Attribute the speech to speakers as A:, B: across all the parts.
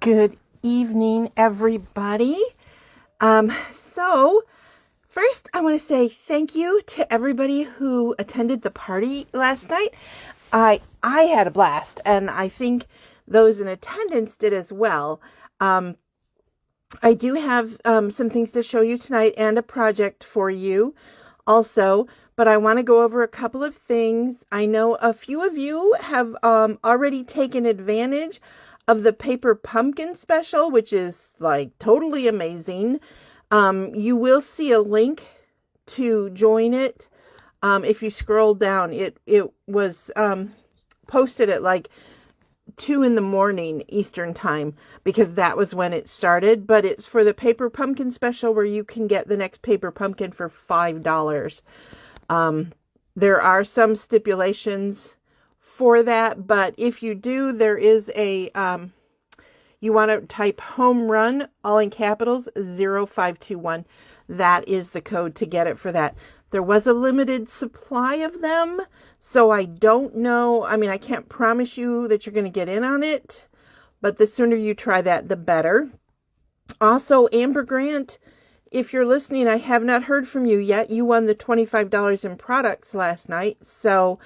A: Good evening, everybody. So first I want to say thank you to everybody who attended the party last night. I had a blast, and I think those in attendance did as well. I do have some things to show you tonight and a project for you also, but I want to go over a couple of things. I know a few of you have already taken advantage of the paper pumpkin special, which is like totally amazing. You will see a link to join it. If you scroll down, it was posted at like 2 in the morning Eastern time, because that was when it started. But it's for the paper pumpkin special, where you can get the next paper pumpkin for $5. There are some stipulations for that, but if you do, there is a you want to type home run, all in capitals, 0521. That is the code to get it for that. There was a limited supply of them, so I don't know. I mean, I can't promise you that you're going to get in on it, but the sooner you try that, the better. Also, Amber Grant, if you're listening, I have not heard from you yet. You won the $25 in products last night, so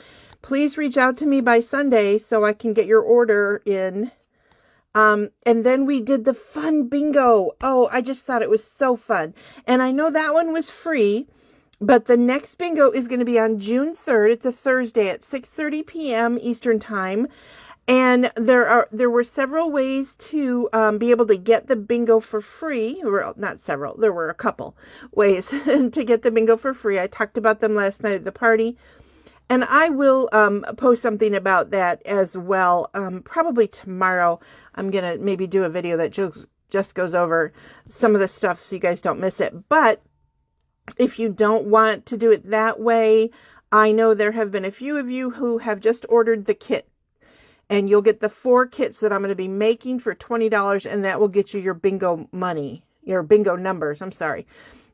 A: please reach out to me by Sunday so I can get your order in. And then we did the fun bingo. Oh, I just thought it was so fun. And I know that one was free, but the next bingo is going to be on June 3rd. It's a Thursday at 6:30 p.m. Eastern time. And there were several ways to be able to get the bingo for free. Well, not several. There were a couple ways to get the bingo for free. I talked about them last night at the party. And I will post something about that as well. Probably tomorrow. I'm going to maybe do a video that just goes over some of the stuff so you guys don't miss it. But if you don't want to do it that way, I know there have been a few of you who have just ordered the kit. And you'll get the 4 kits that I'm going to be making for $20. And that will get you your bingo money, your bingo numbers. I'm sorry.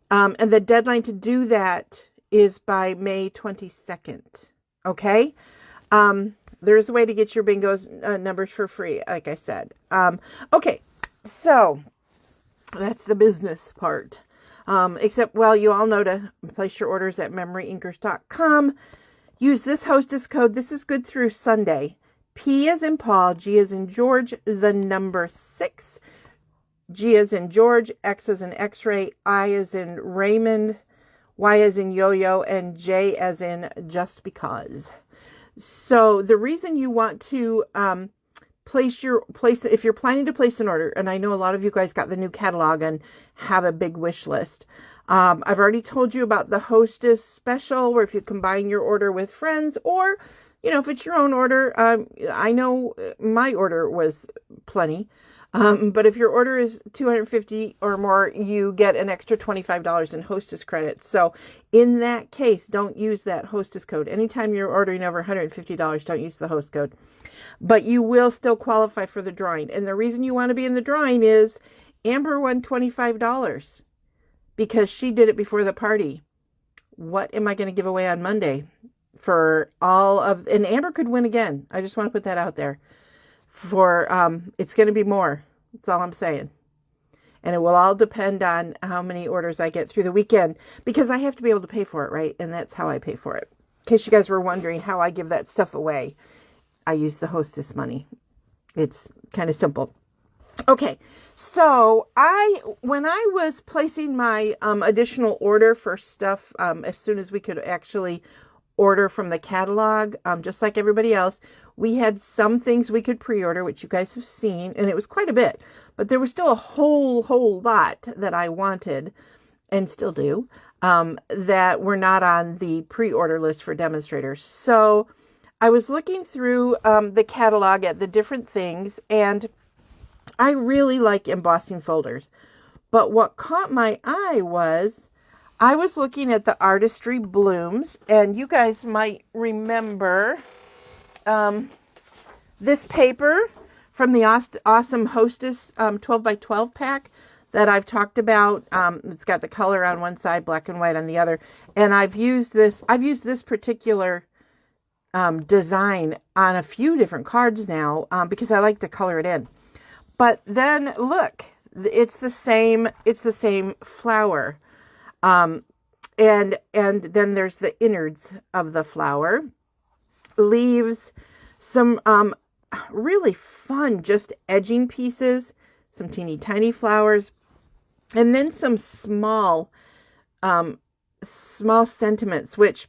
A: And the deadline to do that is by May 22nd. Okay. There's a way to get your bingo's numbers for free, like I said. Okay. So that's the business part. Except, well, you all know to place your orders at memoryinkers.com. Use this hostess code. This is good through Sunday. P as in Paul, G as in George, the number 6, G as in George, X as in X-ray, I as in Raymond, Y as in yo-yo, and J as in just because. So the reason you want to place if you're planning to place an order, and I know a lot of you guys got the new catalog and have a big wish list. I've already told you about the hostess special, where if you combine your order with friends, or if it's your own order, I know my order was plenty. But if your order is $250 or more, you get an extra $25 in hostess credits. So in that case, don't use that hostess code. Anytime you're ordering over $150, don't use the host code. But you will still qualify for the drawing. And the reason you want to be in the drawing is Amber won $25 because she did it before the party. What am I going to give away on Monday for and Amber could win again. I just want to put that out there. It's going to be more. That's all I'm saying. And it will all depend on how many orders I get through the weekend, because I have to be able to pay for it, right? And that's how I pay for it. In case you guys were wondering how I give that stuff away, I use the hostess money. It's kind of simple. Okay. So when I was placing my additional order for stuff, as soon as we could actually order from the catalog, just like everybody else, we had some things we could pre-order, which you guys have seen, and it was quite a bit, but there was still a whole lot that I wanted, and still do, that were not on the pre-order list for demonstrators. So I was looking through the catalog at the different things, and I really like embossing folders, but what caught my eye was I was looking at the Artistry Blooms, and you guys might remember this paper from the awesome Hostess 12 by 12 pack that I've talked about. It's got the color on one side, black and white on the other, and I've used this particular design on a few different cards now because I like to color it in. But then look, it's the same flower. And then there's the innards of the flower, leaves, some really fun just edging pieces, some teeny tiny flowers, and then some small sentiments, which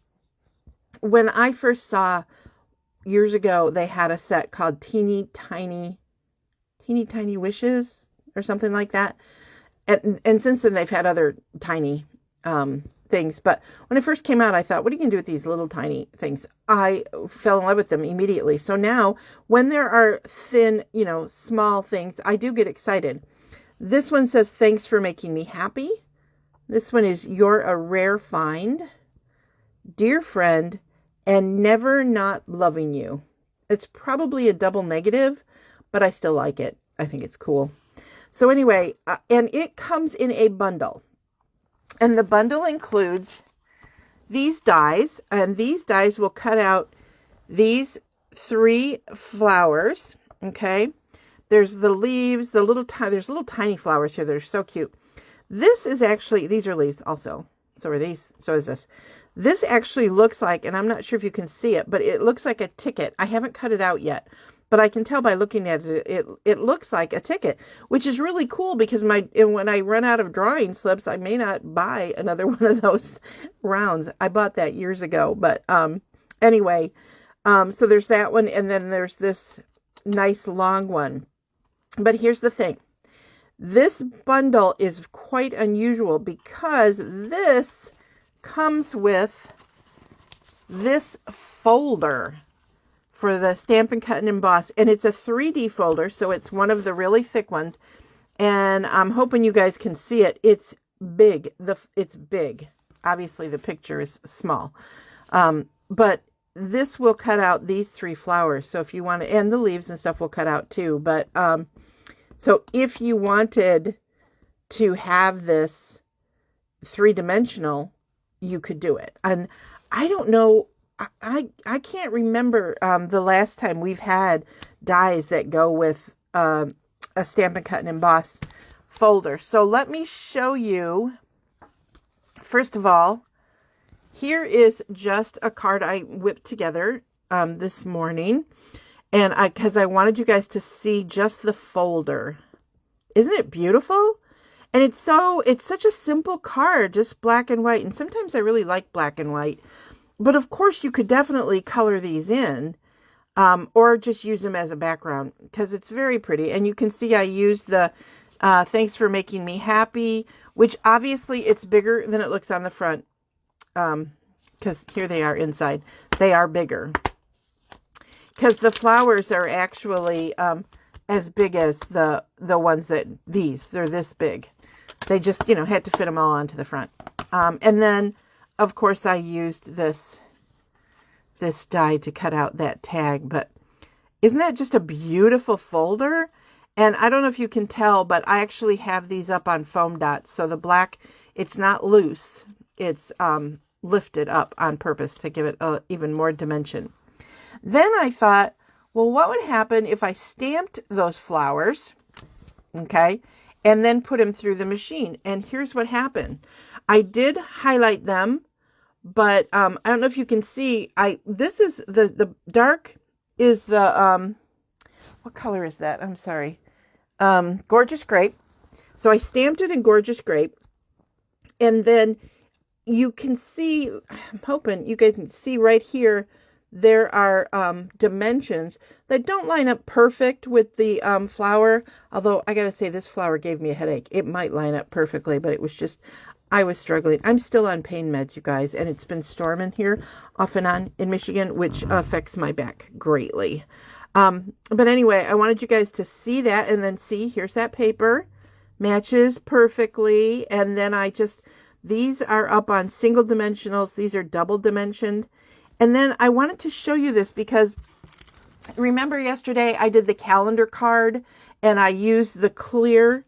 A: when I first saw years ago, they had a set called teeny tiny wishes or something like that. And since then they've had other tiny things. But when it first came out, I thought, what are you going to do with these little tiny things? I fell in love with them immediately. So now when there are thin, small things, I do get excited. This one says, thanks for making me happy. This one is, you're a rare find, dear friend, and never not loving you. It's probably a double negative, but I still like it. I think it's cool. So anyway, and it comes in a bundle. And the bundle includes these dies, and these dies will cut out these 3 flowers, okay? There's the leaves, there's little tiny flowers here that are so cute. This is actually, these are leaves also. So are these, so is this. This actually looks like, and I'm not sure if you can see it, but it looks like a ticket. I haven't cut it out yet, but I can tell by looking at it, it looks like a ticket, which is really cool because when I run out of drawing slips, I may not buy another one of those rounds. I bought that years ago, but anyway, so there's that one, and then there's this nice long one. But here's the thing. This bundle is quite unusual because this comes with this folder for the Stampin' Cut and Emboss, and it's a 3D folder, so it's one of the really thick ones, and I'm hoping you guys can see it. It's big. It's big. Obviously, the picture is small, but this will cut out these 3 flowers. So if you want to, and the leaves and stuff will cut out too. But so if you wanted to have this 3-dimensional, you could do it. And I don't know. I can't remember the last time we've had dies that go with a Stampin' Cut and Emboss folder. So let me show you. First of all, here is just a card I whipped together this morning, and because I wanted you guys to see just the folder. Isn't it beautiful? And it's such a simple card, just black and white. And sometimes I really like black and white. But of course, you could definitely color these in or just use them as a background because it's very pretty. And you can see I used the thanks for making me happy, which obviously it's bigger than it looks on the front because here they are inside. They are bigger because the flowers are actually as big as the ones they're this big. They just, had to fit them all onto the front. And then, of course, I used this die to cut out that tag, but isn't that just a beautiful folder? And I don't know if you can tell, but I actually have these up on foam dots. So the black, it's not loose. It's lifted up on purpose to give it even more dimension. Then I thought, well, what would happen if I stamped those flowers, okay, and then put them through the machine? And here's what happened. I did highlight them, but I don't know if you can see. This is the dark is the what color is that? I'm sorry, Gorgeous Grape. So I stamped it in Gorgeous Grape, and then you can see. I'm hoping you guys can see right here. There are dimensions that don't line up perfect with the flower. Although I gotta say, this flower gave me a headache. It might line up perfectly, but it was just. I was struggling. I'm still on pain meds, you guys, and it's been storming here off and on in Michigan, which affects my back greatly. But anyway, I wanted you guys to see that, and then see, here's that paper. Matches perfectly. And then these are up on single dimensionals. These are double dimensioned. And then I wanted to show you this because remember yesterday I did the calendar card and I used the clear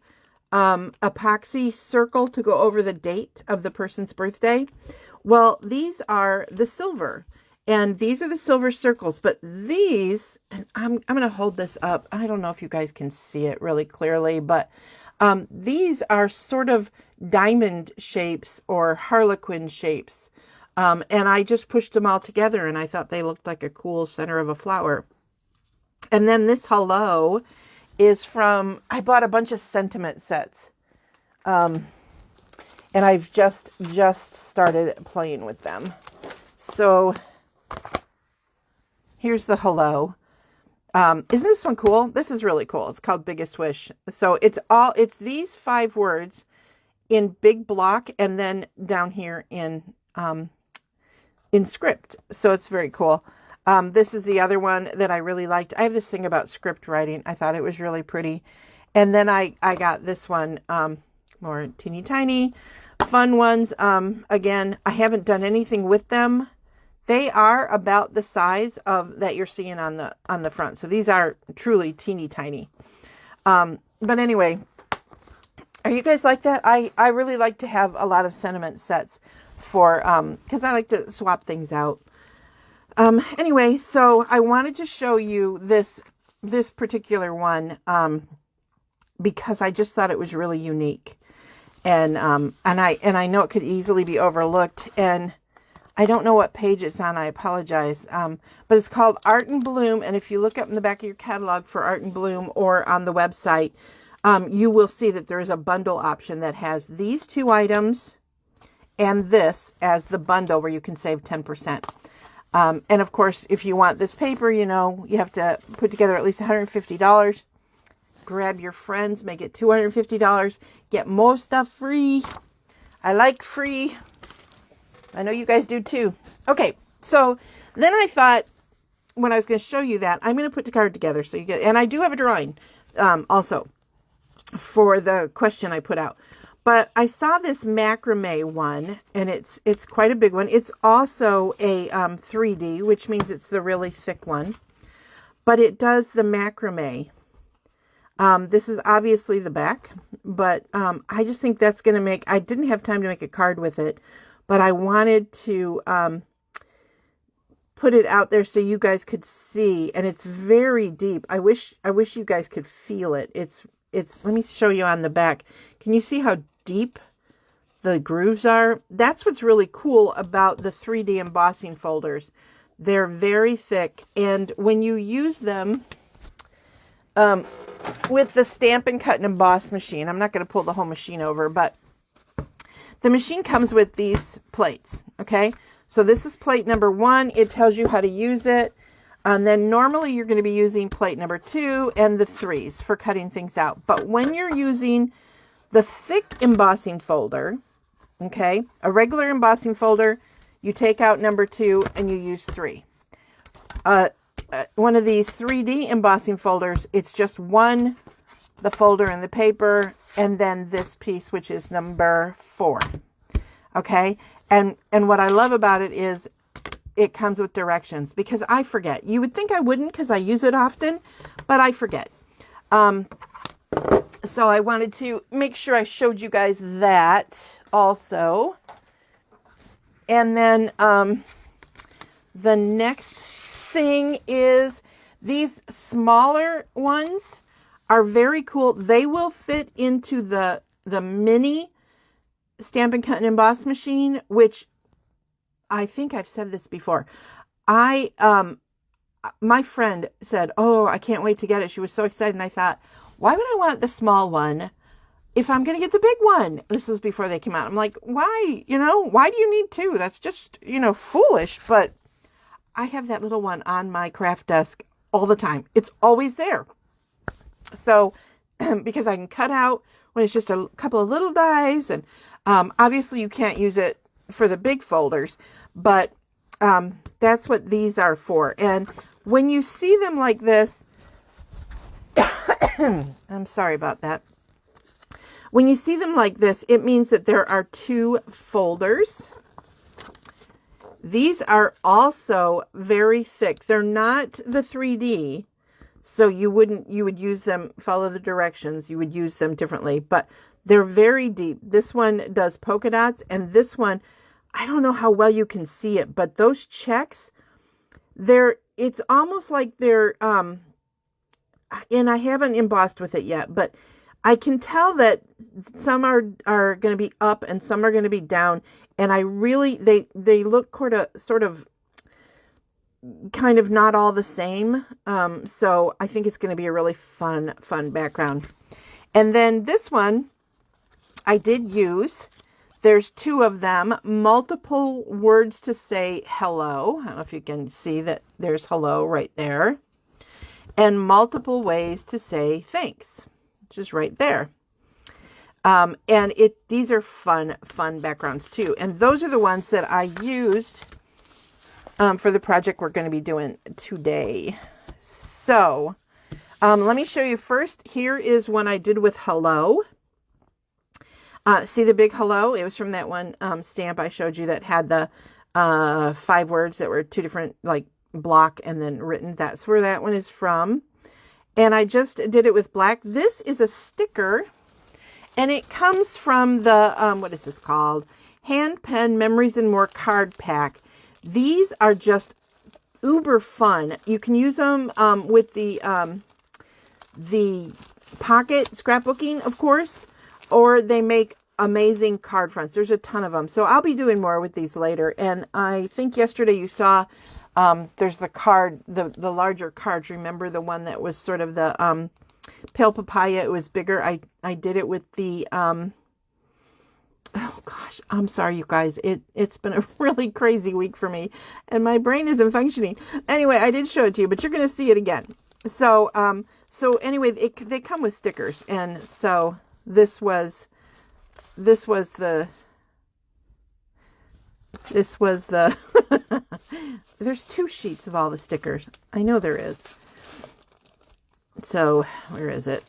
A: epoxy circle to go over the date of the person's birthday. Well, these are the silver, And these are the silver circles, but these, and I'm going to hold this up. I don't know if you guys can see it really clearly, but these are sort of diamond shapes or harlequin shapes. And I just pushed them all together and I thought they looked like a cool center of a flower. And then this hello is from, I bought a bunch of sentiment sets. And I've just started playing with them. So here's the hello. Isn't this one cool? This is really cool. It's called Biggest Wish. So it's these 5 words in big block and then down here in script. So it's very cool. This is the other one that I really liked. I have this thing about script writing. I thought it was really pretty. And then I got this one, more teeny tiny fun ones. Again, I haven't done anything with them. They are about the size of that you're seeing on the front. So these are truly teeny tiny. But anyway, are you guys like that? I really like to have a lot of sentiment sets for, because I like to swap things out. Anyway, so I wanted to show you this particular one, because I just thought it was really unique. And I know it could easily be overlooked, and I don't know what page it's on. I apologize. But it's called Art and Bloom. And if you look up in the back of your catalog for Art and Bloom or on the website, you will see that there is a bundle option that has these 2 items and this as the bundle where you can save 10%. And of course, if you want this paper, you know, you have to put together at least $150. Grab your friends, make it $250. Get more stuff free. I like free. I know you guys do too. Okay, so then I thought when I was going to show you that, I'm going to put the card together so you get, and I do have a drawing also for the question I put out. But I saw this macrame one, and it's quite a big one. It's also a 3D, which means it's the really thick one. But it does the macrame. This is obviously the back, but I just think that's going to make, I didn't have time to make a card with it, but I wanted to put it out there so you guys could see, and it's very deep. I wish you guys could feel it. It's let me show you on the back. Can you see how deep the grooves are? That's what's really cool about the 3D embossing folders. They're very thick, and when you use them with the Stamp and Cut and Emboss machine, I'm not going to pull the whole machine over, but the machine comes with these plates, okay? So this is plate number 1. It tells you how to use it. And then normally you're going to be using plate number 2 and the 3s for cutting things out. But when you're using the thick embossing folder, okay, a regular embossing folder, you take out number 2 and you use 3. One of these 3D embossing folders, it's just one, the folder and the paper, and then this piece, which is number 4. Okay. And what I love about it is it comes with directions, because I forget. You would think I wouldn't because I use it often, but I forget. So I wanted to make sure I showed you guys that also. And then the next thing is these smaller ones are very cool. They will fit into the mini Stamp and Cut and Emboss machine, which I think I've said this before. My friend said, "Oh, I can't wait to get it." She was so excited, and I thought, why would I want the small one if I'm going to get the big one? This was before they came out. I'm like, why? You know, why do you need 2? That's just, you know, foolish. But I have that little one on my craft desk all the time. It's always there. So, because I can cut out when it's just a couple of little dies, and obviously you can't use it for the big folders, but that's what these are for. And when you see them like this, I'm sorry about that. When you see them like this, it means that there are 2 folders. These are also very thick. They're not the 3D, so you would use them, follow the directions, you would use them differently, but they're very deep. This one does polka dots, and this one, I don't know how well you can see it, but those checks it's almost like they're, and I haven't embossed with it yet, but I can tell that some are going to be up and some are going to be down. And I really, they look sort of kind of not all the same. So I think it's going to be a really fun background. And then this one I did use, there's two of them, multiple words to say hello. I don't know if you can see that there's hello right there. And multiple ways to say thanks, which is right there. And these are fun backgrounds too. And those are the ones that I used for the project we're going to be doing today. So let me show you first. Here is one I did with hello. See the big hello? It was from that one stamp I showed you that had the 5 words that were 2 different, like, block and then written. That's where that one is from. And I just did it with black. This is a sticker, and it comes from the, what is this called? Hand Pen Memories and More card pack. These are just uber fun. You can use them with the pocket scrapbooking, of course, or they make amazing card fronts. There's a ton of them. So I'll be doing more with these later. And I think yesterday you saw there's the card, the larger cards. Remember the one that was sort of the pale papaya? It was bigger. I did it with the oh gosh, I'm sorry, you guys. It's been a really crazy week for me, and my brain isn't functioning. Anyway, I did show it to you, but you're going to see it again. So anyway, they come with stickers, and so this was the there's 2 sheets of all the stickers. I know there is. So where is it?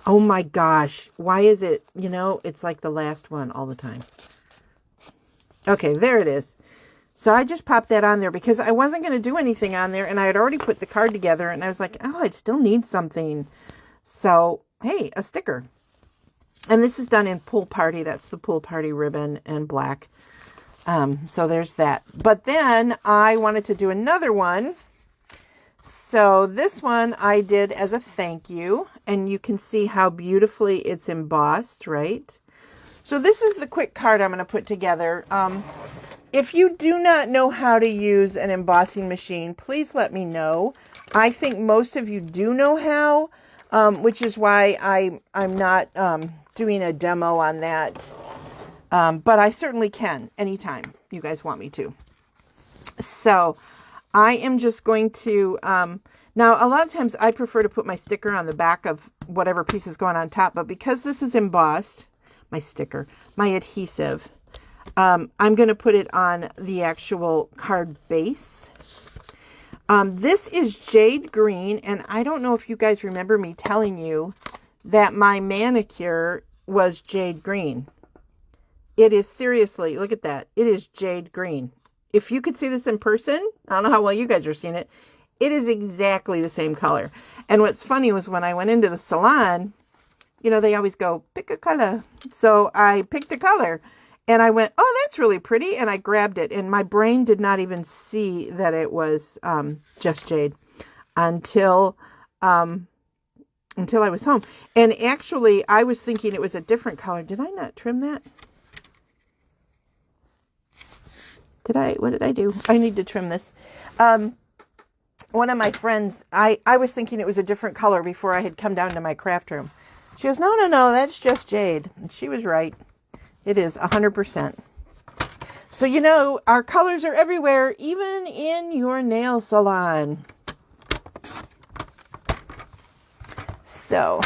A: Oh my gosh. Why is it, it's like the last one all the time. Okay, there it is. So I just popped that on there because I wasn't going to do anything on there, and I had already put the card together, and I was like, oh, I still need something. So, hey, a sticker. And this is done in Pool Party. That's the Pool Party ribbon and black. So there's that. But then I wanted to do another one. So this one I did as a thank you, and you can see how beautifully it's embossed, right? So this is the quick card I'm going to put together. If you do not know how to use an embossing machine, please let me know. I think most of you do know how, which is why I'm not doing a demo on that. But I certainly can anytime you guys want me to. So I am just going to, now a lot of times I prefer to put my sticker on the back of whatever piece is going on top, but because this is embossed, my adhesive, I'm going to put it on the actual card base. This is jade green, and I don't know if you guys remember me telling you that my manicure was jade green. It is seriously, look at that. It is jade green. If you could see this in person, I don't know how well you guys are seeing it. It is exactly the same color. And what's funny was when I went into the salon, they always go, pick a color. So I picked a color and I went, oh, that's really pretty. And I grabbed it, and my brain did not even see that it was just jade until I was home. And actually I was thinking it was a different color. Did I not trim that? What did I do? I need to trim this. One of my friends, I was thinking it was a different color before I had come down to my craft room. She goes, no, that's just jade. And she was right. It is 100%. So, our colors are everywhere, even in your nail salon. So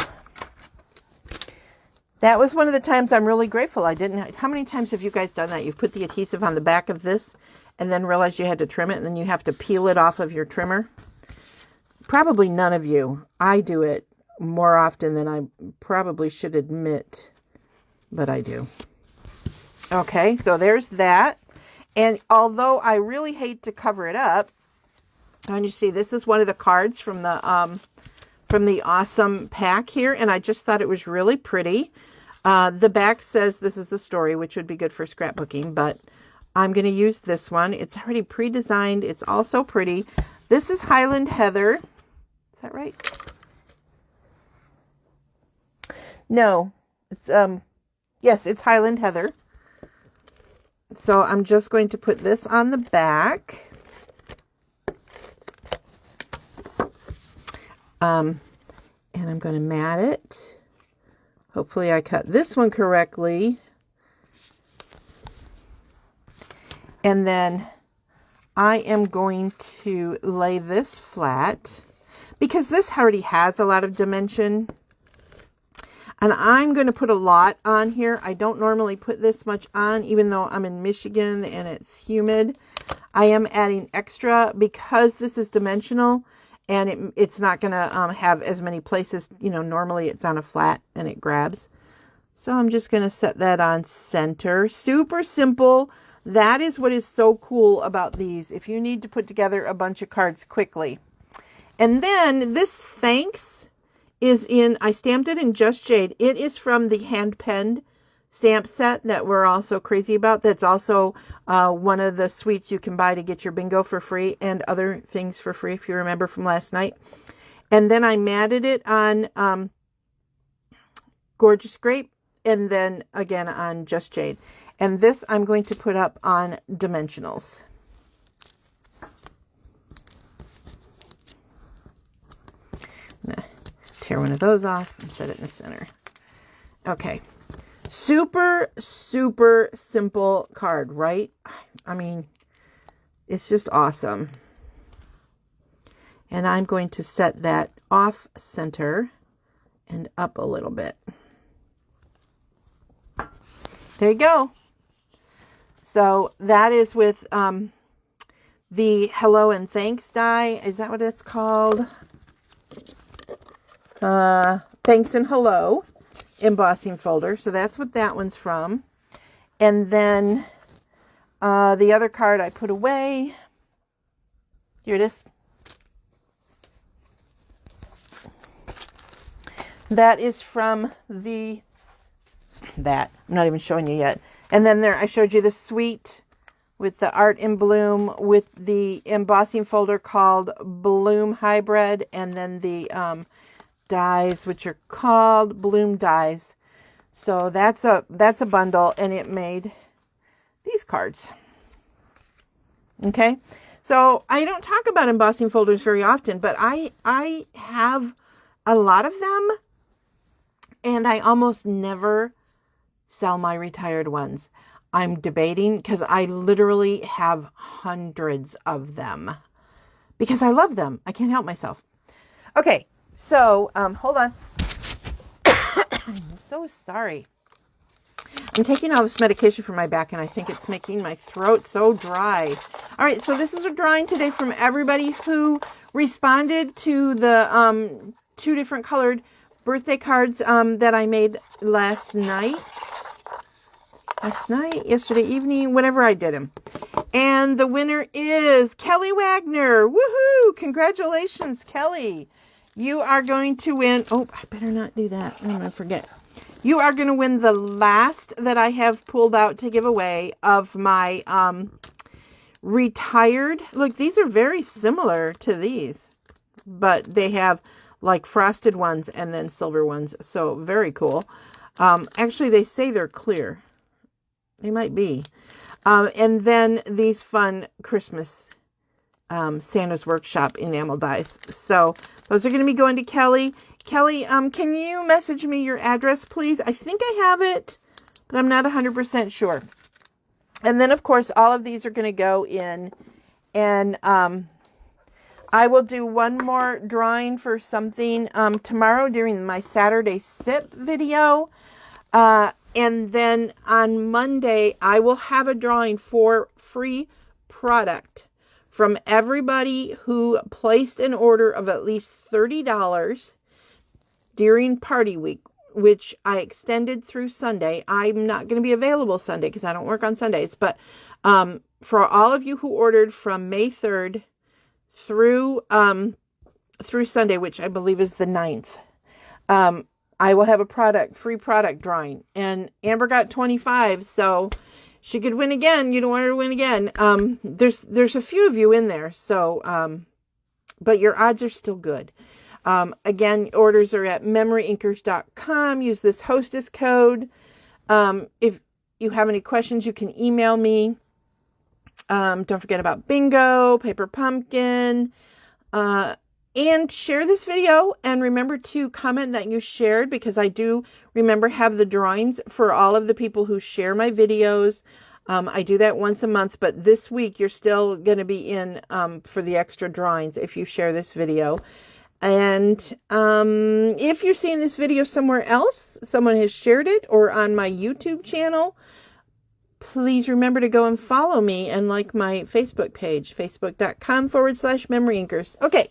A: that was one of the times I'm really grateful I didn't. How many times have you guys done that? You've put the adhesive on the back of this and then realized you had to trim it, and then you have to peel it off of your trimmer? Probably none of you. I do it more often than I probably should admit, but I do. Okay, so there's that. And although I really hate to cover it up, and you see this is one of the cards from the awesome pack here, and I just thought it was really pretty. The back says this is the story, which would be good for scrapbooking, but I'm going to use this one. It's already pre-designed. It's also pretty. This is Highland Heather. Is that right? No, it's, yes, it's Highland Heather. So I'm just going to put this on the back. And I'm going to mat it. Hopefully I cut this one correctly. And then I am going to lay this flat because this already has a lot of dimension. And I'm going to put a lot on here. I don't normally put this much on, even though I'm in Michigan and it's humid. I am adding extra because this is dimensional and it's not going to have as many places. You know, normally it's on a flat and it grabs. So I'm just going to set that on center. Super simple. That is what is so cool about these. If you need to put together a bunch of cards quickly. And then this thanks is in, I stamped it in Just Jade. It is from the hand-penned stamp set that we're all so crazy about. That's also one of the sweets you can buy to get your bingo for free and other things for free, if you remember from last night. And then I matted it on Gorgeous Grape and then again on Just Jade. And this I'm going to put up on Dimensionals. Tear one of those off and set it in the center. Okay. Super, super simple card, right? I mean, it's just awesome. And I'm going to set that off center and up a little bit. There you go. So that is with the Hello and Thanks die. Is that what it's called? Thanks and Hello embossing folder. So that's what that one's from. And then the other card I put away. Here it is. That is from the, I'm not even showing you yet. And then there, I showed you the suite with the Art in Bloom with the embossing folder called Bloom Hybrid. And then the, dies, which are called Bloom dies. So that's a bundle, and it made these cards. Okay, so I don't talk about embossing folders very often, but I have a lot of them, and I almost never sell my retired ones. I'm debating because I literally have hundreds of them because I love them. I can't help myself. Okay. So, hold on. I'm so sorry. I'm taking all this medication for my back, and I think it's making my throat so dry. All right, so this is a drawing today from everybody who responded to the 2 different colored birthday cards that I made last night. Yesterday evening, whenever I did them. And the winner is Kelly Wagner. Woohoo! Congratulations, Kelly. You are going to win. Oh, I better not do that. I'm going to forget. You are going to win the last that I have pulled out to give away of my retired. Look, these are very similar to these, but they have like frosted ones and then silver ones. So very cool. Actually, they say they're clear. They might be. And then these fun Christmas Santa's Workshop enamel dies. So those are going to be going to Kelly. Kelly, can you message me your address, please? I think I have it, but I'm not 100% sure. And then, of course, all of these are going to go in. And I will do one more drawing for something tomorrow during my Saturday SIP video. And then on Monday, I will have a drawing for free product from everybody who placed an order of at least $30 during party week, which I extended through Sunday. I'm not going to be available Sunday because I don't work on Sundays. But for all of you who ordered from May 3rd through Sunday, which I believe is the 9th, I will have a free product drawing. And Amber got 25, so she could win again. You don't want her to win again. There's a few of you in there, so but your odds are still good. Again, orders are at memoryinkers.com. Use this hostess code. If you have any questions, you can email me. Don't forget about bingo, paper pumpkin, and share this video. And remember to comment that you shared, because I do remember have the drawings for all of the people who share my videos. I do that once a month, but this week you're still going to be in for the extra drawings if you share this video. And if you're seeing this video somewhere else, someone has shared it, or on my YouTube channel, please remember to go and follow me and like my Facebook page, facebook.com/memoryinkers. Okay,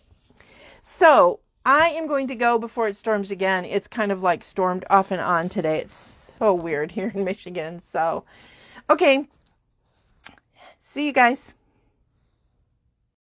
A: so I am going to go before it storms again. It's kind of like stormed off and on today. It's so weird here in Michigan. So, okay, see you guys.